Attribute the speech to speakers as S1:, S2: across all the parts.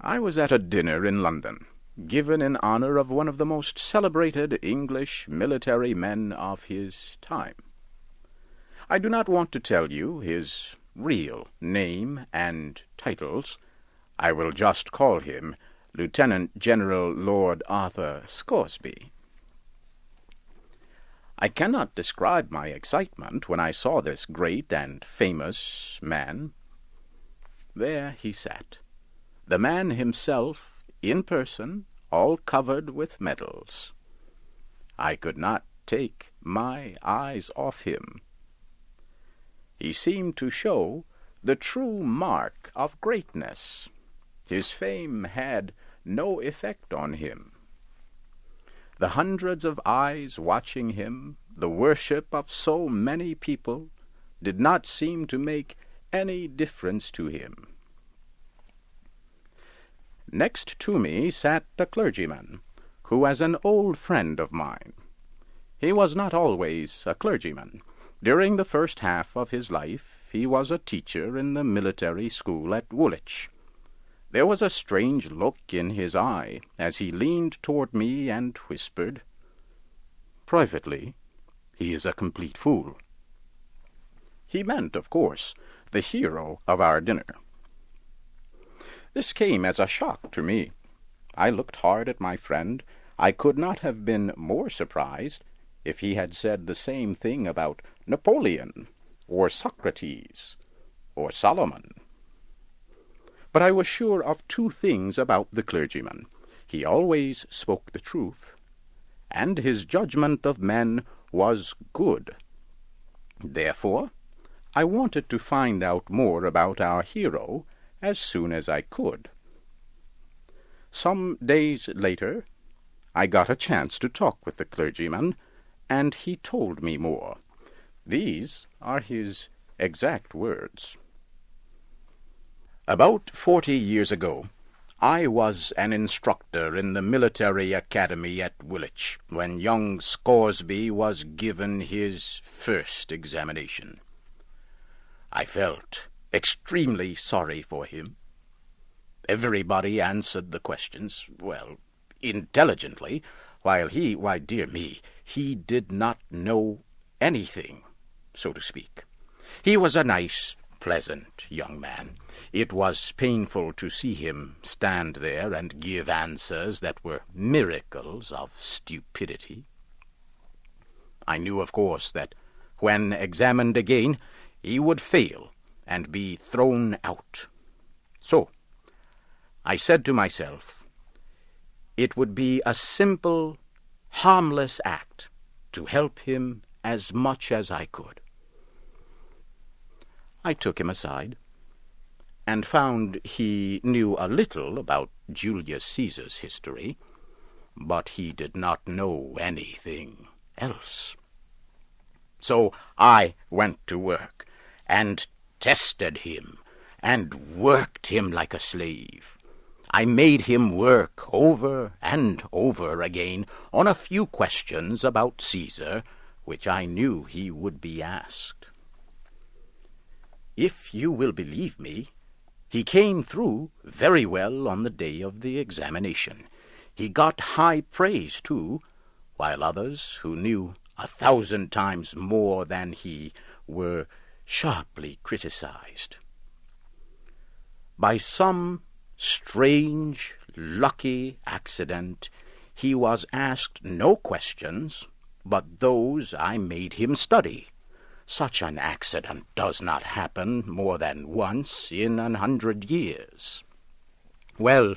S1: I was at a dinner in London, given in honor of one of the most celebrated English military men of his time. I do not want to tell you his real name and titles. I will just call him Lieutenant General Lord Arthur Scoresby. I cannot describe my excitement when I saw this great and famous man. There he sat, the man himself, in person, all covered with medals. I could not take my eyes off him. He seemed to show the true mark of greatness. His fame had no effect on him. The hundreds of eyes watching him, the worship of so many people, did not seem to make any difference to him. Next to me sat a clergyman, who was an old friend of mine. He was not always a clergyman. During the first half of his life he was a teacher in the military school at Woolwich. There was a strange look in his eye as he leaned toward me and whispered, "Privately, he is a complete fool." He meant, of course, the hero of our dinner. This came as a shock to me. I looked hard at my friend. I could not have been more surprised if he had said the same thing about Napoleon, or Socrates, or Solomon. But I was sure of two things about the clergyman. He always spoke the truth, and his judgment of men was good. Therefore, I wanted to find out more about our hero as soon as I could. Some days later, I got a chance to talk with the clergyman, and he told me more. These are his exact words. About 40 years ago, I was an instructor in the military academy at Woolwich when young Scoresby was given his first examination. I felt extremely sorry for him. Everybody answered the questions, well, intelligently, while why, dear me, he did not know anything, so to speak. He was a nice, pleasant young man. It was painful to see him stand there and give answers that were miracles of stupidity. I knew, of course, that when examined again, he would fail and be thrown out. So, I said to myself, it would be a simple, harmless act to help him as much as I could. I took him aside, and found he knew a little about Julius Caesar's history, but he did not know anything else. So I went to work, and tested him, and worked him like a slave. I made him work over and over again on a few questions about Caesar, which I knew he would be asked. If you will believe me, he came through very well on the day of the examination. He got high praise, too, while others, who knew 1,000 times more than he, were sharply criticized. By some strange, lucky accident, he was asked no questions but those I made him study. Such an accident does not happen more than once in 100 years. Well,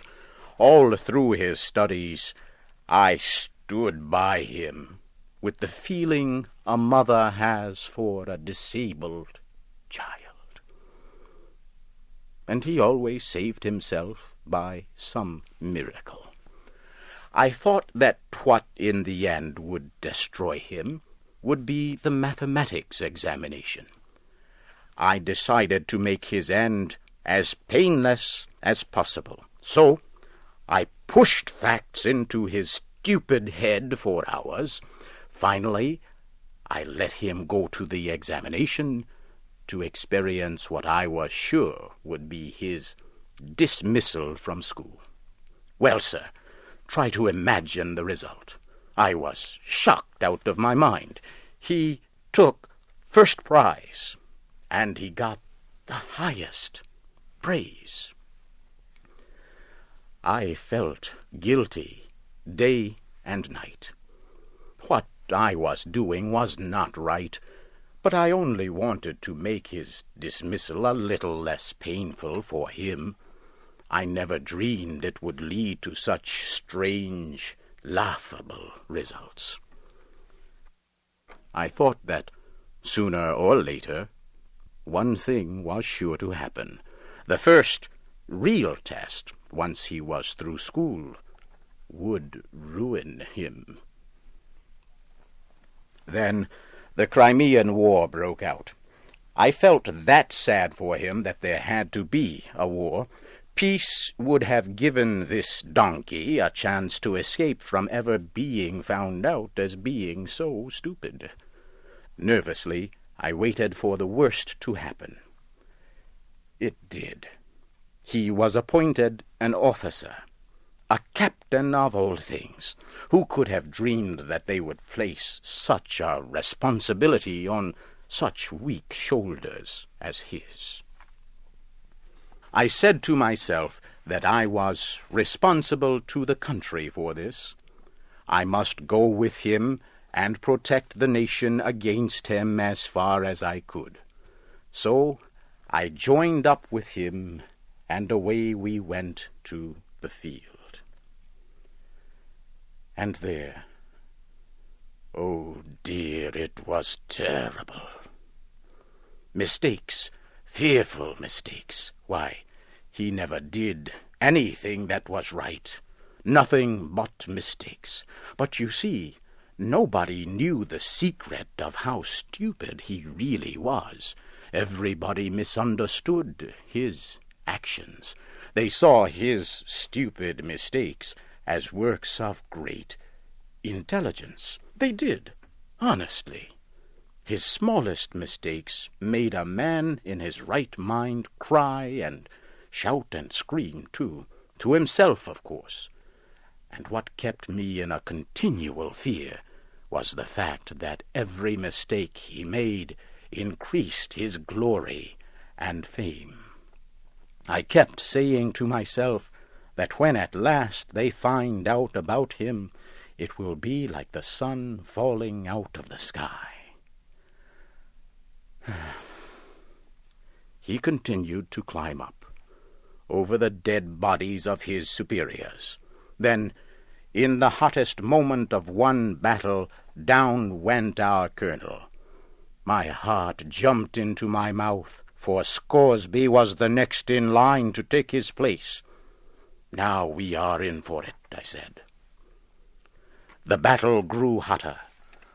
S1: all through his studies, I stood by him with the feeling a mother has for a disabled child. And he always saved himself by some miracle. I thought that what in the end would destroy him would be the mathematics examination. I decided to make his end as painless as possible. So I pushed facts into his stupid head for hours. Finally, I let him go to the examination to experience what I was sure would be his dismissal from school. Well, sir, try to imagine the result. I was shocked out of my mind. He took first prize, and he got the highest praise. I felt guilty day and night. What I was doing was not right, but I only wanted to make his dismissal a little less painful for him. I never dreamed it would lead to such strange, laughable results. I thought that, sooner or later, one thing was sure to happen. The first real test, once he was through school, would ruin him. Then the Crimean War broke out. I felt that sad for him that there had to be a war. Peace would have given this donkey a chance to escape from ever being found out as being so stupid. Nervously, I waited for the worst to happen. It did. He was appointed an officer, a captain of all things. Who could have dreamed that they would place such a responsibility on such weak shoulders as his? I said to myself that I was responsible to the country for this. I must go with him and protect the nation against him as far as I could. So I joined up with him, and away we went to the field. And there, oh dear, it was terrible. Mistakes, fearful mistakes. Why, he never did anything that was right. Nothing but mistakes. But you see, nobody knew the secret of how stupid he really was. Everybody misunderstood his actions. They saw his stupid mistakes as works of great intelligence. They did, honestly. His smallest mistakes made a man in his right mind cry and shout and scream, too, to himself, of course. And what kept me in a continual fear was the fact that every mistake he made increased his glory and fame. I kept saying to myself that when at last they find out about him, it will be like the sun falling out of the sky. He continued to climb up, over the dead bodies of his superiors. Then, in the hottest moment of one battle, down went our colonel. My heart jumped into my mouth, for Scoresby was the next in line to take his place. Now we are in for it, I said. The battle grew hotter.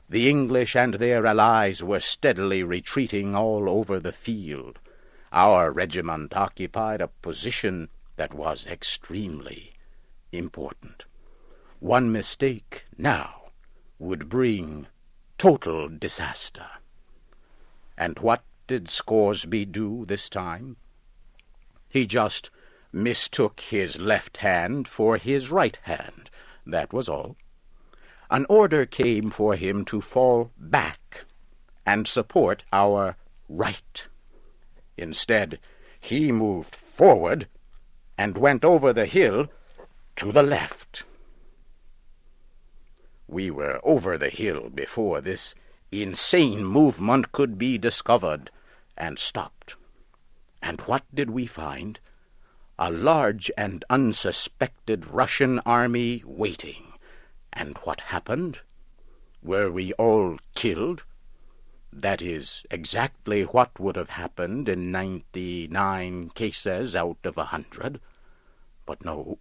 S1: The English and their allies were steadily retreating all over the field. Our regiment occupied a position that was extremely important. One mistake now would bring total disaster. And what did Scoresby do this time? He just mistook his left hand for his right hand. That was all. An order came for him to fall back and support our right. Instead, he moved forward and went over the hill to the left. We were over the hill before this insane movement could be discovered and stopped. And what did we find? A large and unsuspected Russian army waiting. And what happened? Were we all killed? That is exactly what would have happened in 99 cases out of 100. But no,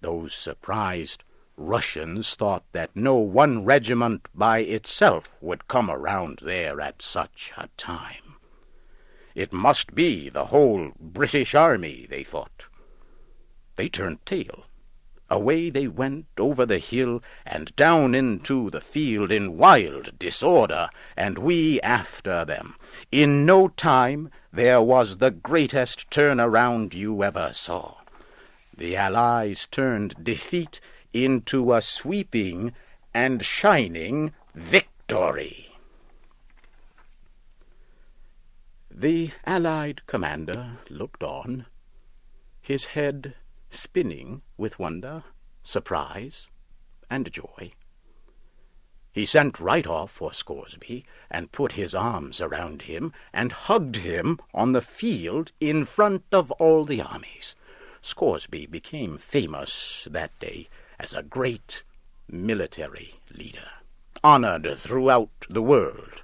S1: those surprised Russians thought that no one regiment by itself would come around there at such a time. It must be the whole British army, they thought. They turned tail. Away they went over the hill and down into the field in wild disorder, and we after them. In no time there was the greatest turn-around you ever saw. The Allies turned defeat into a sweeping and shining victory. The Allied commander looked on, his head spinning with wonder, surprise, and joy. He sent right off for Scoresby and put his arms around him and hugged him on the field in front of all the armies. Scoresby became famous that day as a great military leader, honored throughout the world.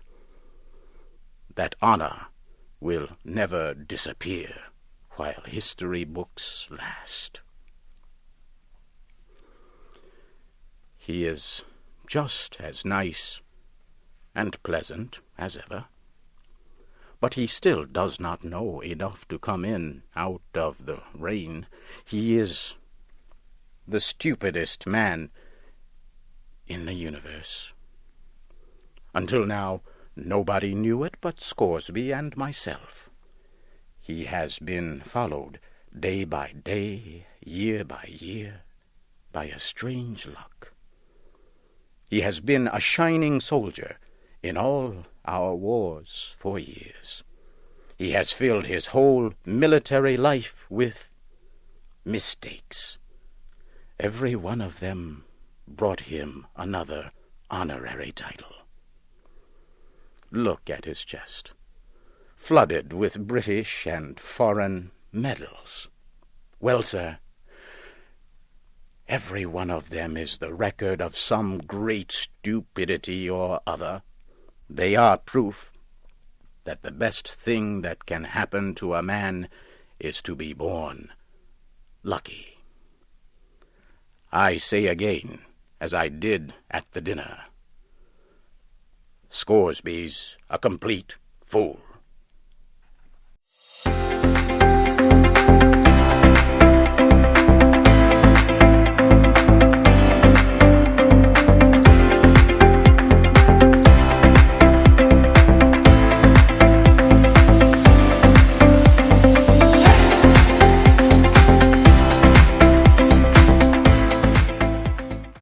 S1: That honor will never disappear while history books last. He is just as nice and pleasant as ever, but he still does not know enough to come in out of the rain. He is the stupidest man in the universe. Until now, nobody knew it but Scoresby and myself. He has been followed day by day, year by year, by a strange luck. He has been a shining soldier in all our wars for years. He has filled his whole military life with mistakes. Every one of them brought him another honorary title. Look at his chest, flooded with British and foreign medals. Well, sir, every one of them is the record of some great stupidity or other. They are proof that the best thing that can happen to a man is to be born lucky. I say again, as I did at the dinner, Scoresby's a complete fool.